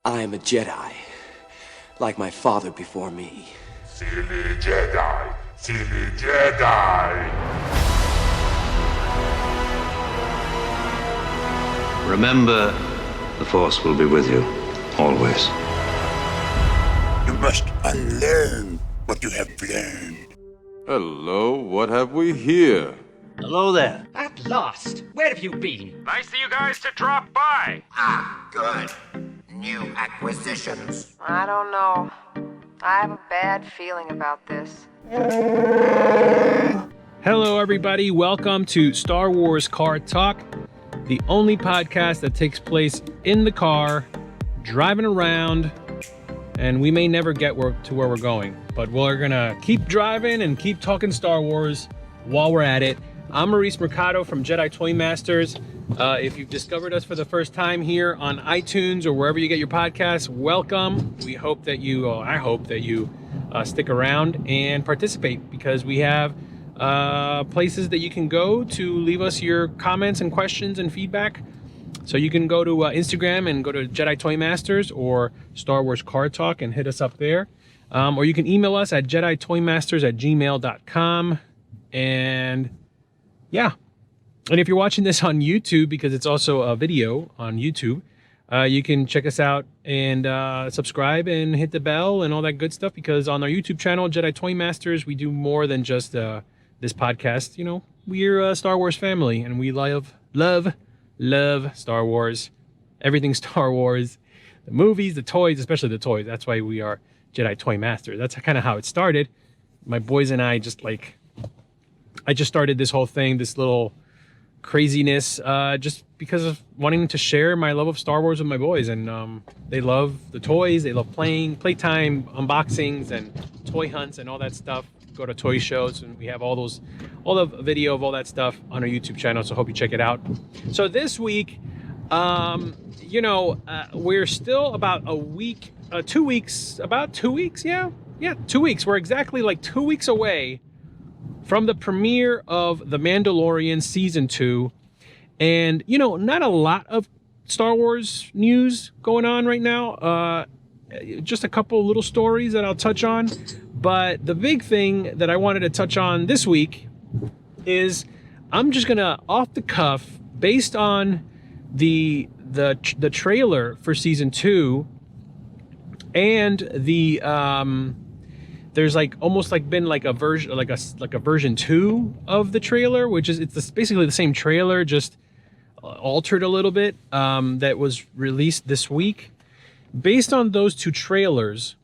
I am a Jedi, like my father before me. Silly Jedi! Silly Jedi! Remember, the Force will be with you, always. You must unlearn what you have learned. Hello, what have we here? Hello there. At last! Where have you been? Nice of you guys to drop by. Ah, good. New acquisitions. I don't know. I have a bad feeling about this. Hello, everybody. Welcome to Star Wars Car Talk, the only podcast that takes place in the car, driving around, and we may never get to where we're going, but we're gonna keep driving and keep talking Star Wars while we're at it. I'm Maurice Mercado from Jedi Toy Masters. If you've discovered us for the first time here on iTunes or wherever you get your podcasts, welcome. I hope that you stick around and participate, because we have places that you can go to leave us your comments and questions and feedback. So you can go to Instagram and go to Jedi Toy Masters or Star Wars Car Talk and hit us up there. Or you can email us at jeditoymasters@gmail.com. And yeah. And if you're watching this on YouTube, because it's also a video on YouTube, you can check us out and subscribe and hit the bell and all that good stuff, because on our YouTube channel, Jedi Toy Masters, we do more than just this podcast. You know, we're a Star Wars family, and we love Star Wars. Everything Star Wars. The movies, the toys, especially the toys. That's why we are Jedi Toy Masters. That's kind of how it started. My boys and I I just started this whole thing, this little craziness, just because of wanting to share my love of Star Wars with my boys. And they love the toys, they love playtime, unboxings and toy hunts and all that stuff. Go to toy shows, and we have all the video of all that stuff on our YouTube channel, so hope you check it out. So this week, we're still about 2 weeks, yeah, 2 weeks. We're exactly like 2 weeks away from the premiere of The Mandalorian Season 2. And, not a lot of Star Wars news going on right now. Just a couple little stories that I'll touch on. But the big thing that I wanted to touch on this week is I'm just going to, off the cuff, based on the trailer for Season 2 and the... there's almost been a version, like a version 2 of the trailer, which is basically the same trailer, just altered a little bit, that was released this week. Based on those two trailers,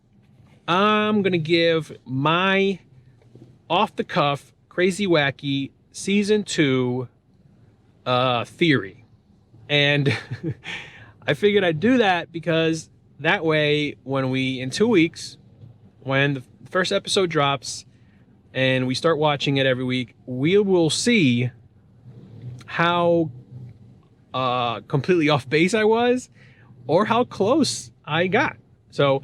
I'm gonna give my off the cuff, crazy wacky Season 2 theory, and I figured I'd do that because that way, in 2 weeks, when the first episode drops and we start watching it every week, we will see how completely off base I was, or how close I got. So,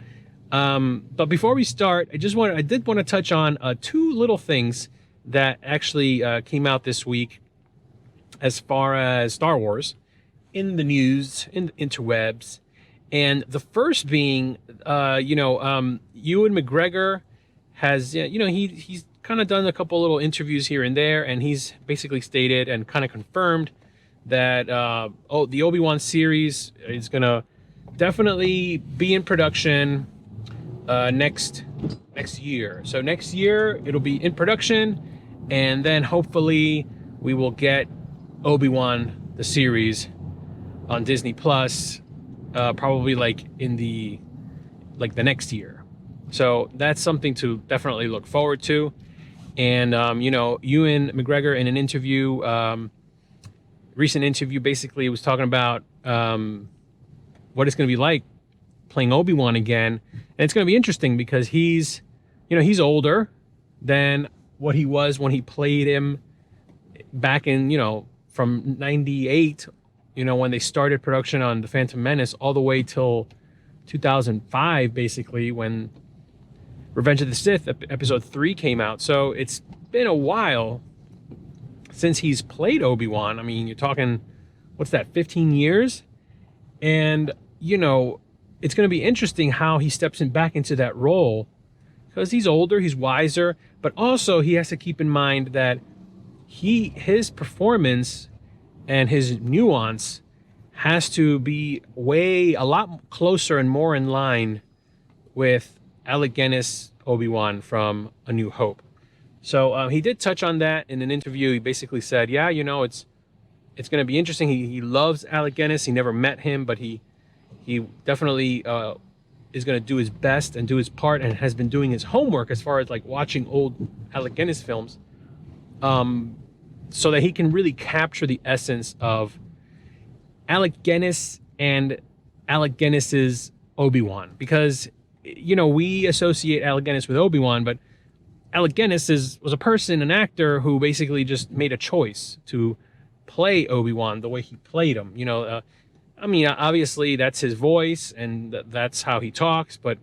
but before we start, I did want to touch on two little things that actually came out this week as far as Star Wars in the news, in the interwebs. And the first being, Ewan McGregor has, he's kind of done a couple little interviews here and there, and he's basically stated and kind of confirmed that the Obi-Wan series is going to definitely be in production next year. So next year it'll be in production, and then hopefully we will get Obi-Wan the series on Disney Plus, probably in the next year. So that's something to definitely look forward to. And Ewan McGregor in an interview, recent interview, basically was talking about what it's going to be like playing Obi-Wan again. And it's going to be interesting because he's older than what he was when he played him back in, from 98, when they started production on The Phantom Menace, all the way till 2005, basically, when Revenge of the Sith episode 3 came out. So it's been a while since he's played Obi-Wan. I mean, you're talking, what's that, 15 years? And, it's going to be interesting how he steps back into that role, because he's older, he's wiser, but also he has to keep in mind that his performance and his nuance has to be a lot closer and more in line with Alec Guinness Obi-Wan from A New Hope. So he did touch on that in an interview. He basically said, yeah, you know, it's going to be interesting. He loves Alec Guinness. He never met him, but he definitely is going to do his best and do his part, and has been doing his homework as far as like watching old Alec Guinness films, so that he can really capture the essence of Alec Guinness and Alec Guinness's Obi-Wan. Because, you know, we associate Alec Guinness with Obi-Wan, but Alec Guinness was a person, an actor who basically just made a choice to play Obi-Wan the way he played him. You know, I mean, obviously that's his voice and that's how he talks, but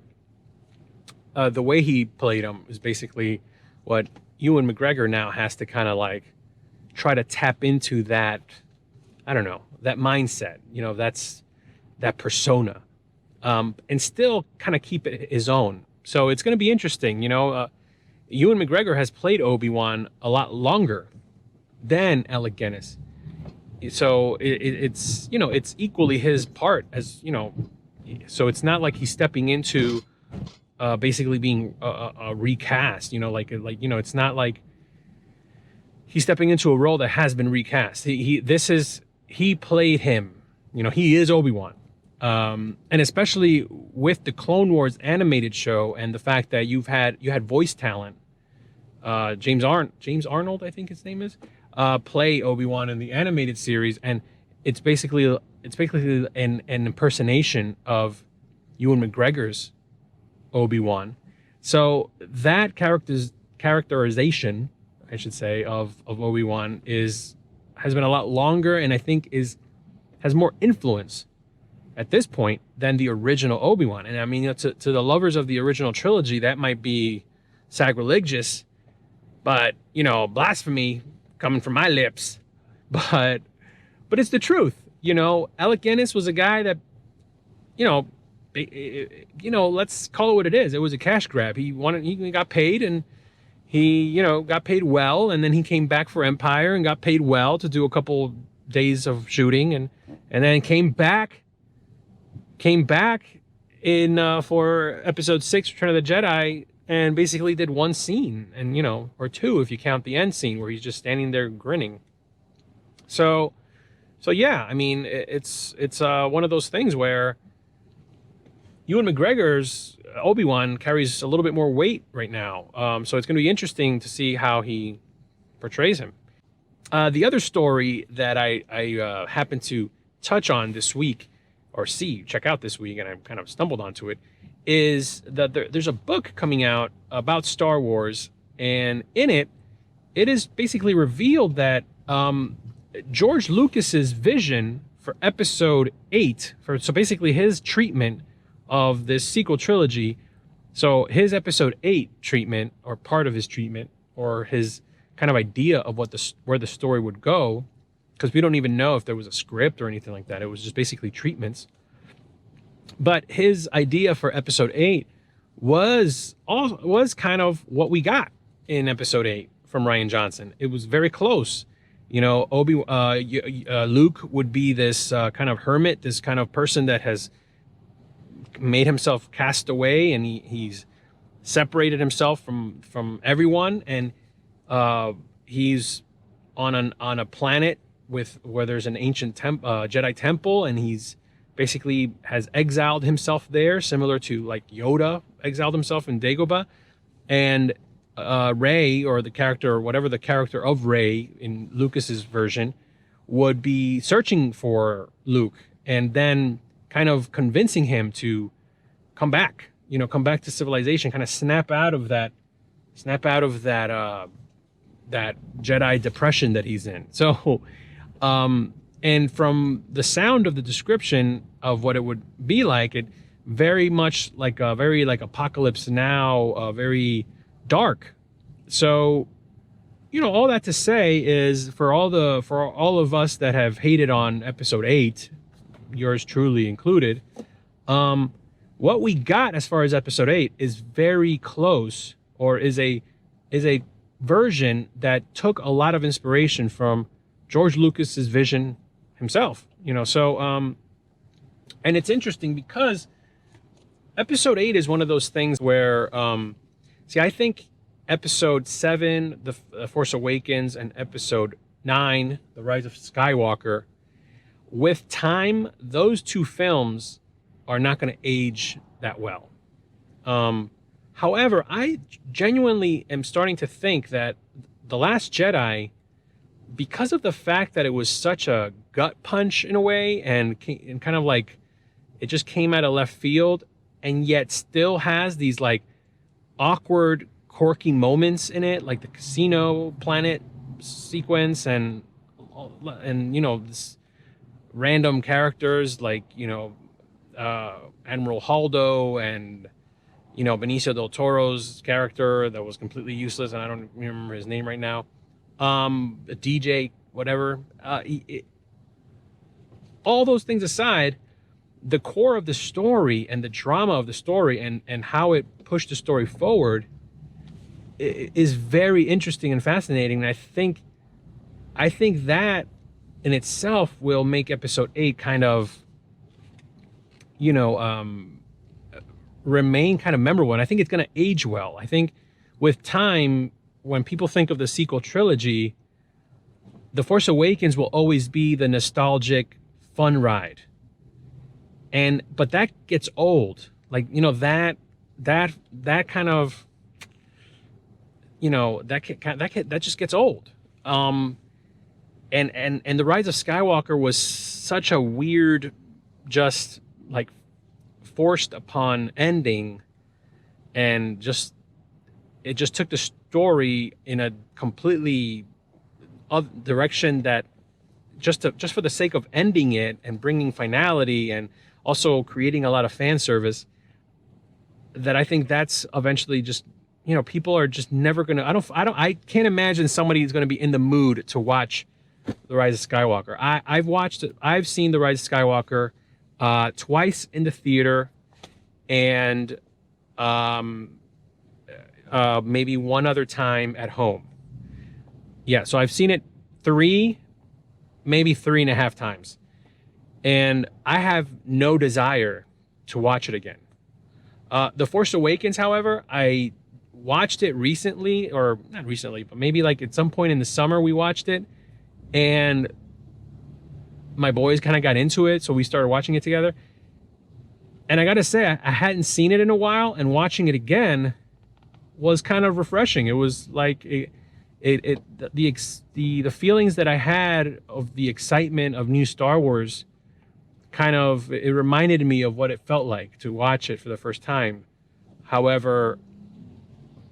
the way he played him is basically what Ewan McGregor now has to kind of like try to tap into that, I don't know, that mindset, you know, that persona, and still kind of keep it his own. So it's going to be interesting, you know. Ewan McGregor has played Obi-Wan a lot longer than Alec Guinness. So it's, you know, it's equally his part as, you know, so it's not like he's stepping into basically being a recast, you know, like, you know, it's not like he's stepping into a role that has been recast. He played him, you know, he is Obi-Wan. And especially with the Clone Wars animated show and the fact that you had voice talent, James Arnold, I think his name is, play Obi-Wan in the animated series, and it's basically an impersonation of Ewan McGregor's Obi-Wan. So that characterization, I should say, of Obi-Wan has been a lot longer, and I think has more influence at this point than the original Obi-Wan. And I mean, to the lovers of the original trilogy, that might be sacrilegious, but, you know, blasphemy coming from my lips. But it's the truth. You know, Alec Guinness was a guy that, you know, let's call it what it is. It was a cash grab. He got paid, and he, you know, got paid well, and then he came back for Empire and got paid well to do a couple days of shooting, and then came back in for episode 6, Return of the Jedi, and basically did one scene, and, you know, or two if you count the end scene where he's just standing there grinning. So yeah, I mean, it's one of those things where Ewan McGregor's Obi-Wan carries a little bit more weight right now. So it's going to be interesting to see how he portrays him. The other story that I happened to touch on this week, or check out this week, and I kind of stumbled onto it, is that there's a book coming out about Star Wars, and in it is basically revealed that George Lucas's vision for Episode 8, so basically his treatment of this sequel trilogy, so his Episode 8 treatment, or part of his treatment, or his kind of idea of where the story would go, because we don't even know if there was a script or anything like that. It was just basically treatments. But his idea for Episode 8 was kind of what we got in Episode 8 from Rian Johnson. It was very close. You know, Luke would be this kind of hermit, this kind of person that has made himself cast away, and he's separated himself from everyone, and he's on a planet where there's an ancient Jedi temple, and he's basically has exiled himself there, similar to like Yoda exiled himself in Dagobah. And Rey, or the character, or whatever the character of Rey in Lucas's version, would be searching for Luke, and then kind of convincing him to come back to civilization, kind of snap out of that Jedi depression that he's in. So, and from the sound of the description of what it would be like, it very much like Apocalypse Now, very dark. So, you know, all that to say is, for all of us that have hated on Episode 8, yours truly included, What we got as far as episode 8 is very close, or is a version that took a lot of inspiration from George Lucas's vision himself. So and it's interesting because episode 8 is one of those things where I think episode 7, The Force Awakens, and episode 9, The Rise of Skywalker, with time, those two films are not going to age that well. However, I genuinely am starting to think that The Last Jedi, because of the fact that it was such a gut punch in a way, and kind of like it just came out of left field, and yet still has these like awkward, quirky moments in it, like the casino planet sequence, and this random characters like Admiral Haldo, and Benicio del Toro's character that was completely useless, and I don't remember his name right now. DJ, whatever. All those things aside, the core of the story and the drama of the story and how it pushed the story forward is very interesting and fascinating. And I think that in itself will make episode 8 kind of, remain kind of memorable. And I think it's going to age well. I think with time, when people think of the sequel trilogy, The Force Awakens will always be the nostalgic fun ride. But that gets old. Like, that kind of, that just gets old. And The Rise of Skywalker was such a weird, just like forced upon ending, and it just took the story in a completely other direction, that just for the sake of ending it and bringing finality and also creating a lot of fan service, that I think that's eventually just, people are just never going to, I can't imagine somebody is going to be in the mood to watch The Rise of Skywalker. I've seen The Rise of Skywalker twice in the theater, and maybe one other time at home. Yeah, so I've seen it 3, maybe 3.5 times. And I have no desire to watch it again. The Force Awakens, however, I watched it recently, or not recently, but maybe like at some point in the summer we watched it. And my boys kind of got into it, so we started watching it together. And I got to say, I hadn't seen it in a while, and watching it again was kind of refreshing. It was like the feelings that I had of the excitement of new Star Wars, kind of, it reminded me of what it felt like to watch it for the first time. However,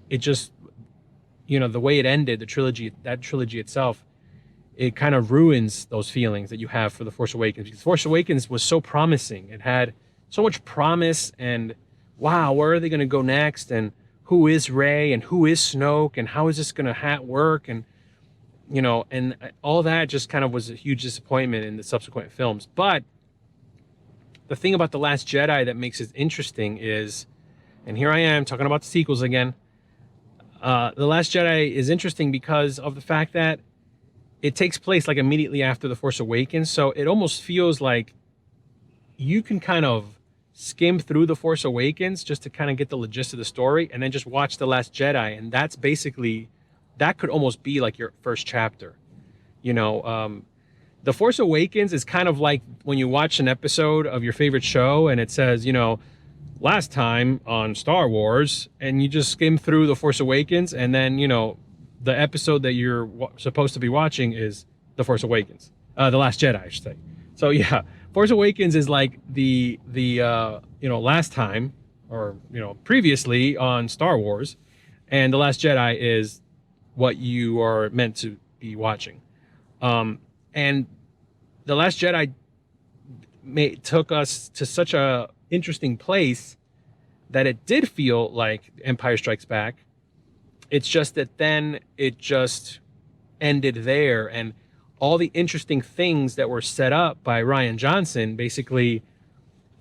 it just, the way it ended, that trilogy itself, it kind of ruins those feelings that you have for The Force Awakens. Because Force Awakens was so promising. It had so much promise, and wow, where are they going to go next? And who is Rey, and who is Snoke, and how is this going to work? And, and all that just kind of was a huge disappointment in the subsequent films. But the thing about The Last Jedi that makes it interesting is, and here I am talking about the sequels again, The Last Jedi is interesting because of the fact that it takes place like immediately after The Force Awakens. So it almost feels like you can kind of skim through The Force Awakens just to kind of get the gist of the story, and then just watch The Last Jedi. And that's basically, that could almost be like your first chapter. The Force Awakens is kind of like when you watch an episode of your favorite show and it says, last time on Star Wars, and you just skim through The Force Awakens, and then, the episode that you're supposed to be watching is The Force Awakens. The Last Jedi, I should say. So yeah, Force Awakens is like the last time, or previously on Star Wars, and The Last Jedi is what you are meant to be watching. And The Last Jedi took us to such a interesting place that it did feel like Empire Strikes Back. It's just that then it just ended there, and all the interesting things that were set up by Rian Johnson basically,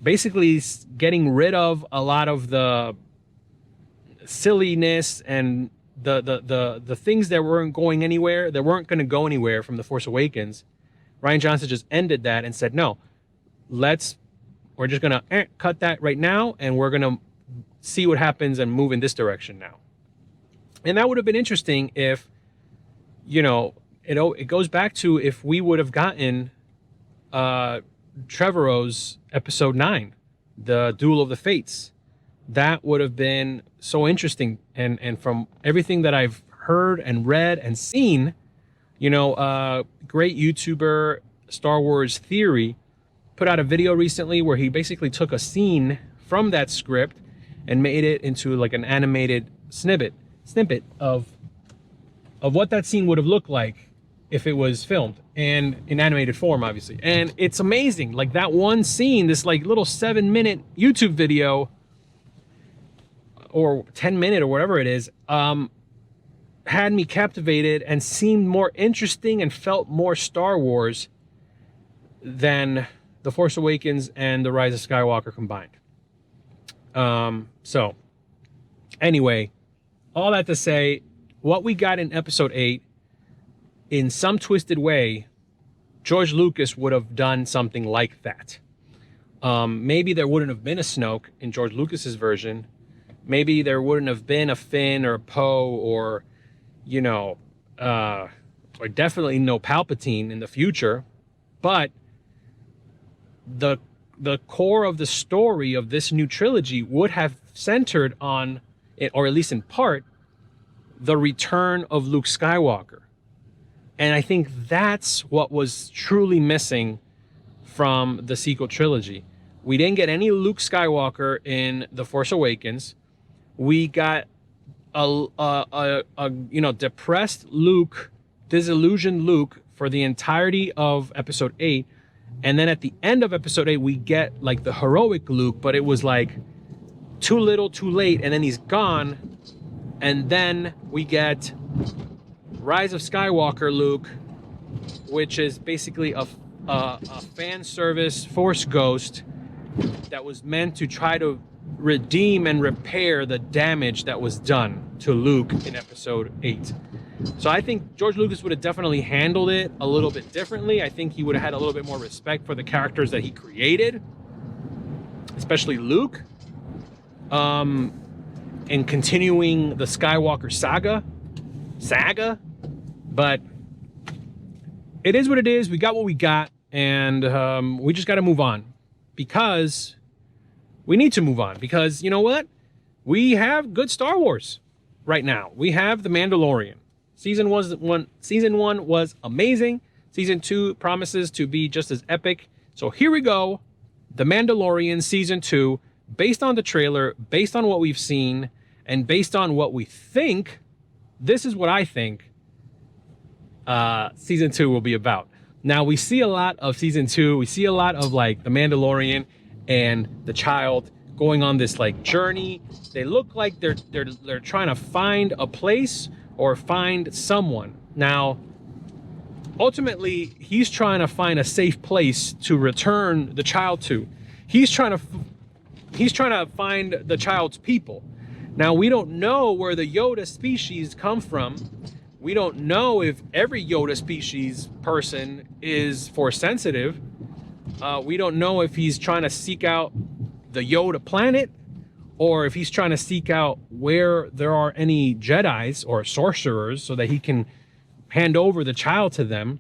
basically getting rid of a lot of the silliness and the things that weren't going anywhere, that weren't going to go anywhere from The Force Awakens. Rian Johnson just ended that and said, no, we're just going to cut that right now, and we're going to see what happens and move in this direction now. And that would have been interesting if, it goes back to if we would have gotten Trevorrow's episode 9, the Duel of the Fates. That would have been so interesting. And from everything that I've heard and read and seen, great YouTuber Star Wars Theory put out a video recently where he basically took a scene from that script and made it into like an animated snippet of what that scene would have looked like if it was filmed and in animated form, obviously. And it's amazing. Like that one scene, this like little 7-minute YouTube video or 10-minute or whatever it is, had me captivated and seemed more interesting and felt more Star Wars than The Force Awakens and The Rise of Skywalker combined. So anyway, all that to say, what we got in episode 8, in some twisted way, George Lucas would have done something like that. Maybe there wouldn't have been a Snoke in George Lucas's version. Maybe there wouldn't have been a Finn or a Poe or, or definitely no Palpatine in the future. But the core of the story of this new trilogy would have centered on, or at least in part, the return of Luke Skywalker. And I think that's what was truly missing from the sequel trilogy. We didn't get any Luke Skywalker in The Force Awakens. We got a depressed Luke, disillusioned Luke for the entirety of episode 8. And then at the end of episode 8, we get like the heroic Luke, but it was like too little, too late, and then he's gone. And then we get Rise of Skywalker Luke, which is basically a fan service Force ghost that was meant to try to redeem and repair the damage that was done to Luke in episode 8. So I think George Lucas would have definitely handled it a little bit differently. I think he would have had a little bit more respect for the characters that he created, especially Luke, and continuing the Skywalker saga. But it is what it is. We got what we got, and we just got to move on, because we need to move on, because you know what? We have good Star Wars right now. We have The Mandalorian. Season 1 was amazing. Season 2 promises to be just as epic. So here we go. The Mandalorian Season 2, based on the trailer, based on what we've seen, and based on what we think, this is what I think Season 2 will be about. Now, we see a lot of Season 2. We see a lot of like The Mandalorian and the child going on this like journey. They look like they're trying to find a place or find someone. Now, ultimately, he's trying to find a safe place to return the child to. He's trying to find the child's people. Now, we don't know where the Yoda species come from. We don't know if every Yoda species person is Force sensitive. We don't know if he's trying to seek out the Yoda planet, or if he's trying to seek out where there are any Jedis or sorcerers so that he can hand over the child to them.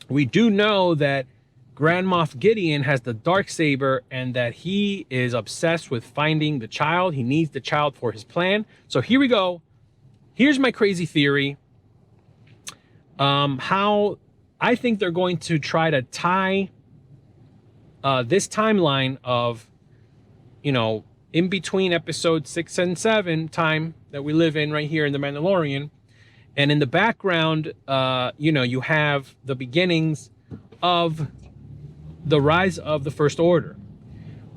We do know that Grand Moff Gideon has the Darksaber and that he is obsessed with finding the child. He needs the child for his plan. So here we go. Here's my crazy theory. How I think they're going to try to tie this timeline of, in between episode 6 and 7 time that we live in right here in The Mandalorian. And in the background, you have the beginnings of the rise of the First Order.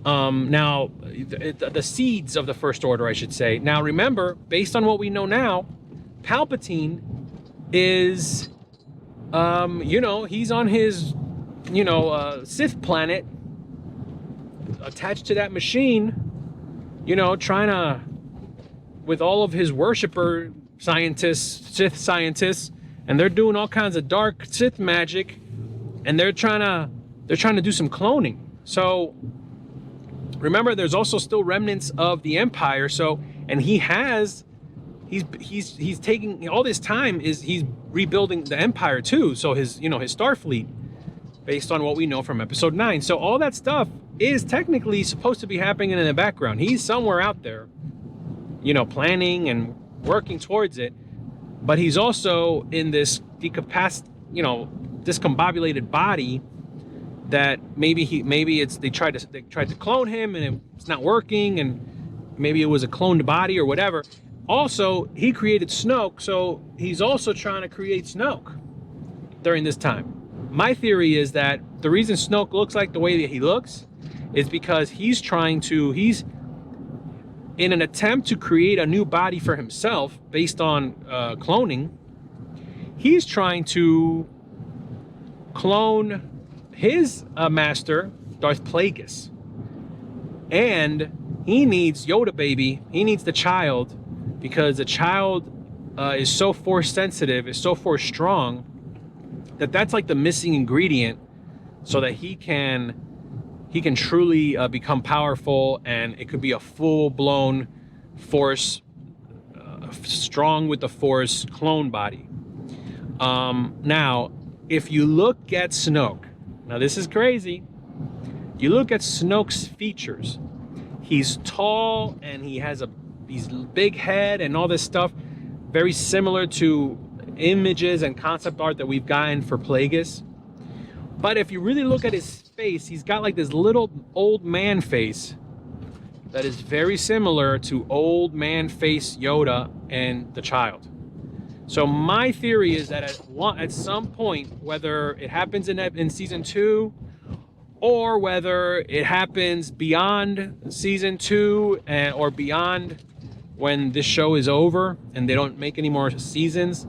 Now, the seeds of the First Order, I should say. Now, remember, based on what we know now, Palpatine is, he's on his, Sith planet, attached to that machine, you know, trying to, with all of his worshiper scientists, Sith scientists, and they're doing all kinds of dark Sith magic, and they're trying to do some cloning. So remember, there's also still remnants of the Empire. So, and he's taking all this time he's rebuilding the Empire too. So his Starfleet, based on what we know from Episode 9. So all that stuff is technically supposed to be happening in the background. He's somewhere out there, you know, planning and working towards it. But he's also in this discombobulated body that they tried to clone him and it's not working, and maybe it was a cloned body or whatever. Also, he created Snoke, so he's also trying to create Snoke during this time. My theory is that the reason Snoke looks like the way that he looks is because he's in an attempt to create a new body for himself based on cloning. He's trying to clone his master, Darth Plagueis. And he needs Yoda baby. He needs the child, because the child is so force sensitive, is so force strong, that's like the missing ingredient so that he can truly become powerful, and it could be a full-blown force, strong with the force clone body. Now, if you look at Snoke, now this is crazy. You look at Snoke's features. He's tall and he has he's big head and all this stuff, very similar to images and concept art that we've gotten for Plagueis. But if you really look at his face, he's got like this little old man face that is very similar to old man face Yoda and the child. So my theory is that at some point, whether it happens in season 2 or whether it happens beyond season 2 or beyond when this show is over and they don't make any more seasons,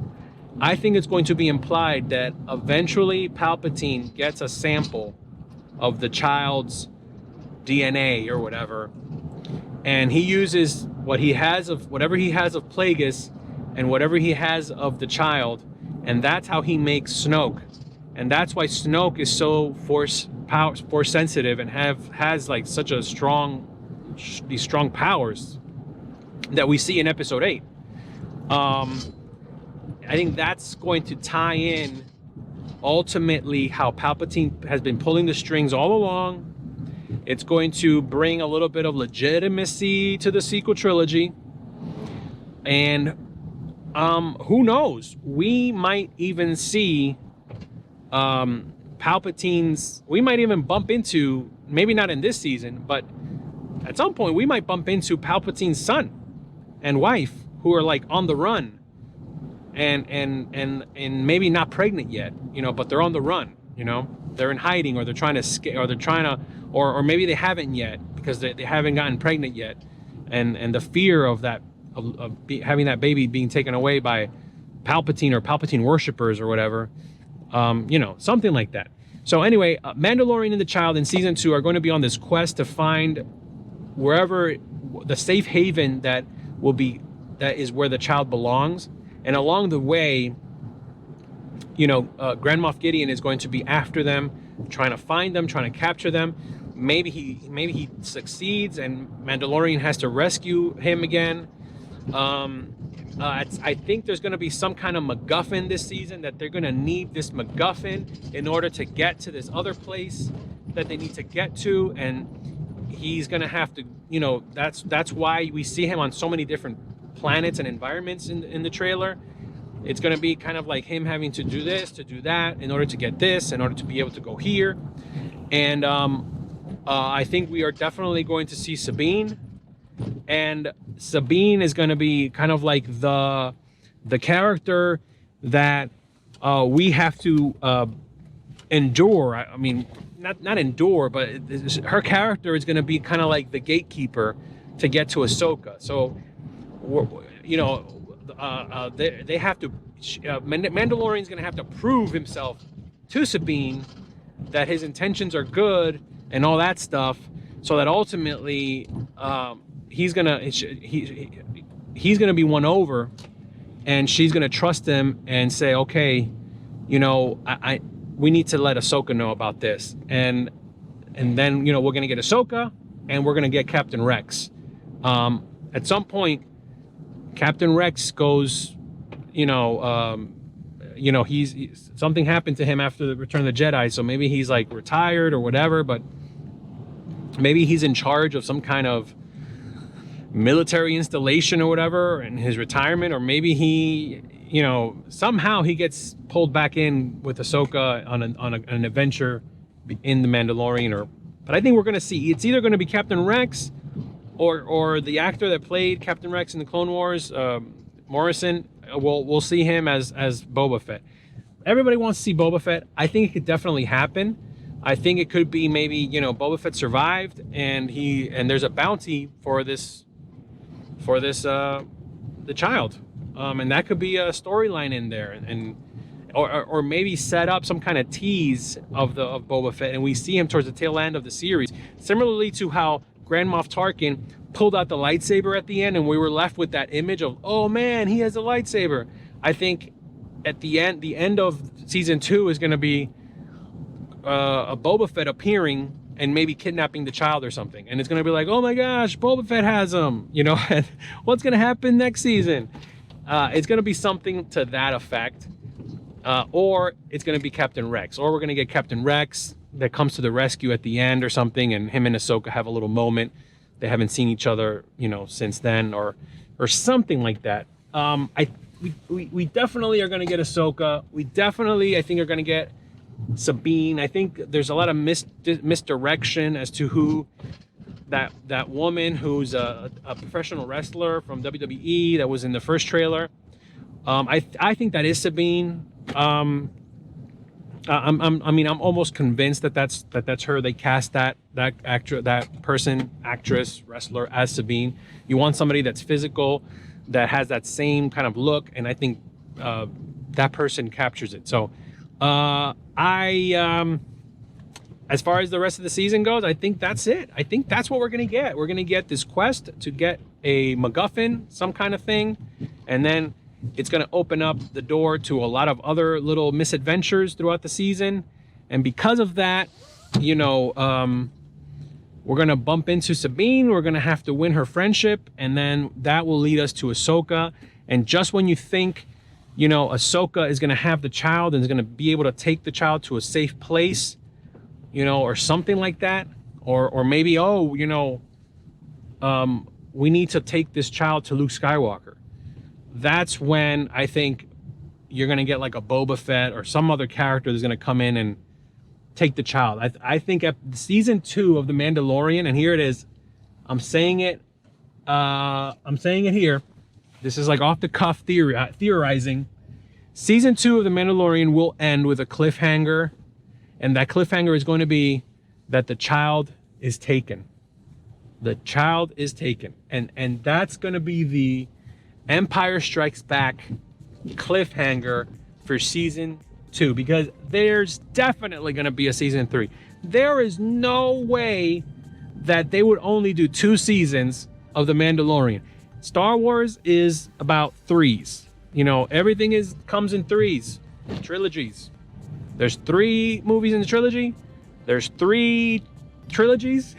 I think it's going to be implied that eventually Palpatine gets a sample of the child's DNA or whatever, and he uses whatever he has of Plagueis and whatever he has of the child, and that's how he makes Snoke. And that's why Snoke is so force sensitive and has like such a these strong powers that we see in Episode 8. I think that's going to tie in ultimately how Palpatine has been pulling the strings all along. It's going to bring a little bit of legitimacy to the sequel trilogy. And who knows? We might even see Palpatine's... We might even bump into, maybe not in this season, but at some point we might bump into Palpatine's son and wife, who are like on the run. And maybe not pregnant yet, you know, but they're on the run, you know, they're in hiding, or they're trying to escape, or maybe they haven't yet because they haven't gotten pregnant yet, and the fear of having that baby being taken away by Palpatine or Palpatine worshippers or whatever, you know, something like that. So anyway, Mandalorian and the child in season 2 are going to be on this quest to find wherever the safe haven that is where the child belongs. And along the way, you know, Grand Moff Gideon is going to be after them, trying to find them, trying to capture them. Maybe he succeeds, and Mandalorian has to rescue him again. I think there's going to be some kind of MacGuffin this season, that they're going to need this MacGuffin in order to get to this other place that they need to get to, and he's going to have to, you know, that's why we see him on so many different planets and environments in the trailer. It's going to be kind of like him having to do this, to do that, in order to get this, in order to be able to go here. And I think we are definitely going to see Sabine, and Sabine is going to be kind of like the character that we have to endure. I mean, not endure, but her character is going to be kind of like the gatekeeper to get to Ahsoka. So, you know, they have to, Mandalorian's going to have to prove himself to Sabine that his intentions are good and all that stuff, so that ultimately he's gonna be won over, and she's gonna trust him and say, okay, you know, we need to let Ahsoka know about this, and then, you know, we're gonna get Ahsoka, and we're gonna get Captain Rex. At some point, Captain Rex goes, he's something happened to him after the Return of the Jedi, so maybe he's like retired or whatever, but maybe he's in charge of some kind of military installation or whatever in his retirement, or maybe he, you know, somehow he gets pulled back in with Ahsoka on an adventure in The Mandalorian. But I think we're going to see, it's either going to be Captain Rex or the actor that played Captain Rex in the Clone Wars, Morrison. We'll see him as Boba Fett. Everybody wants to see Boba Fett. I think it could definitely happen. I think it could be maybe, you know, Boba Fett survived and there's a bounty for the child, and that could be a storyline in there, or maybe set up some kind of tease of Boba Fett, and we see him towards the tail end of the series, similarly to how Grand Moff Tarkin pulled out the lightsaber at the end, and we were left with that image of, oh man, he has a lightsaber. I think at the end of season 2 is going to be a Boba Fett appearing and maybe kidnapping the child or something, and it's going to be like, oh my gosh, Boba Fett has him, you know. And what's going to happen next season? It's going to be something to that effect, or it's going to be Captain Rex, or we're going to get Captain Rex that comes to the rescue at the end or something, and him and Ahsoka have a little moment. They haven't seen each other, you know, since then, or something like that. We definitely are going to get Ahsoka. We definitely, I think, are going to get Sabine. I think there's a lot of misdirection as to who that woman who's a professional wrestler from WWE that was in the first trailer. I think that is Sabine. I'm almost convinced that that's her. They cast that actress, wrestler as Sabine. You want somebody that's physical, that has that same kind of look, and I think that person captures it. So as far as the rest of the season goes, I think that's it. I think that's what we're gonna get. We're gonna get this quest to get a MacGuffin, some kind of thing, and then it's going to open up the door to a lot of other little misadventures throughout the season. And because of that, you know, we're going to bump into Sabine. We're going to have to win her friendship. And then that will lead us to Ahsoka. And just when you think, you know, Ahsoka is going to have the child and is going to be able to take the child to a safe place, you know, or something like that. Or maybe, oh, you know, we need to take this child to Luke Skywalker. That's when I think you're going to get like a Boba Fett or some other character that's going to come in and take the child. I think at season 2 of The Mandalorian, and here it is, I'm saying it here. This is like off the cuff theorizing. Season 2 of The Mandalorian will end with a cliffhanger, and that cliffhanger is going to be that the child is taken. The child is taken, and that's going to be the Empire Strikes Back cliffhanger for season 2, because there's definitely going to be a season 3. There is no way that they would only do 2 seasons of The Mandalorian. Star Wars is about 3s. You know, everything comes in 3s, trilogies. There's 3 movies in the trilogy. There's 3 trilogies,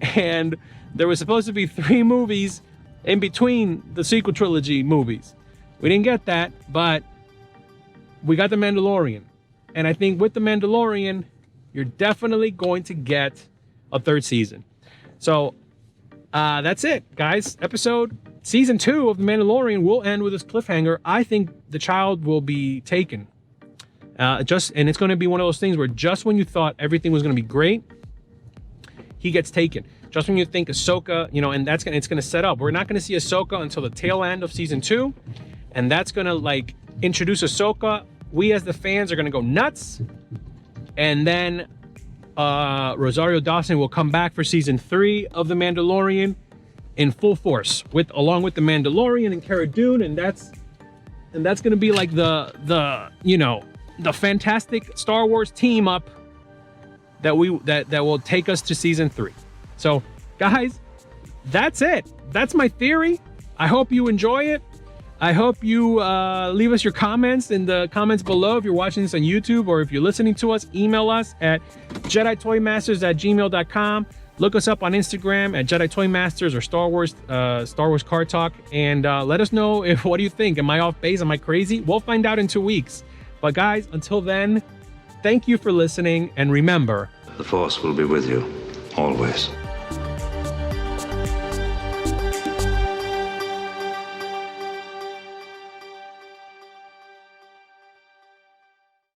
and there was supposed to be 3 movies in between the sequel trilogy movies. We didn't get that, but we got The Mandalorian. And I think with The Mandalorian, you're definitely going to get a 3rd season. So that's it, guys. Season 2 of The Mandalorian will end with this cliffhanger. I think the child will be taken. And it's going to be one of those things where just when you thought everything was going to be great, he gets taken. Just when you think Ahsoka, you know, and it's going to set up. We're not going to see Ahsoka until the tail end of season 2, and that's going to like introduce Ahsoka. We as the fans are going to go nuts, and then Rosario Dawson will come back for season 3 of The Mandalorian in full force, along with The Mandalorian and Cara Dune, and that's going to be like the fantastic Star Wars team up that will take us to season 3. So, guys, that's it. That's my theory. I hope you enjoy it. I hope you leave us your comments in the comments below if you're watching this on YouTube, or if you're listening to us, email us at JediToyMasters@gmail.com. Look us up on Instagram at Jedi Toy Masters or Star Wars Card Talk, and let us know what do you think. Am I off base? Am I crazy? We'll find out in 2 weeks. But guys, until then, thank you for listening, and remember, The Force will be with you, always.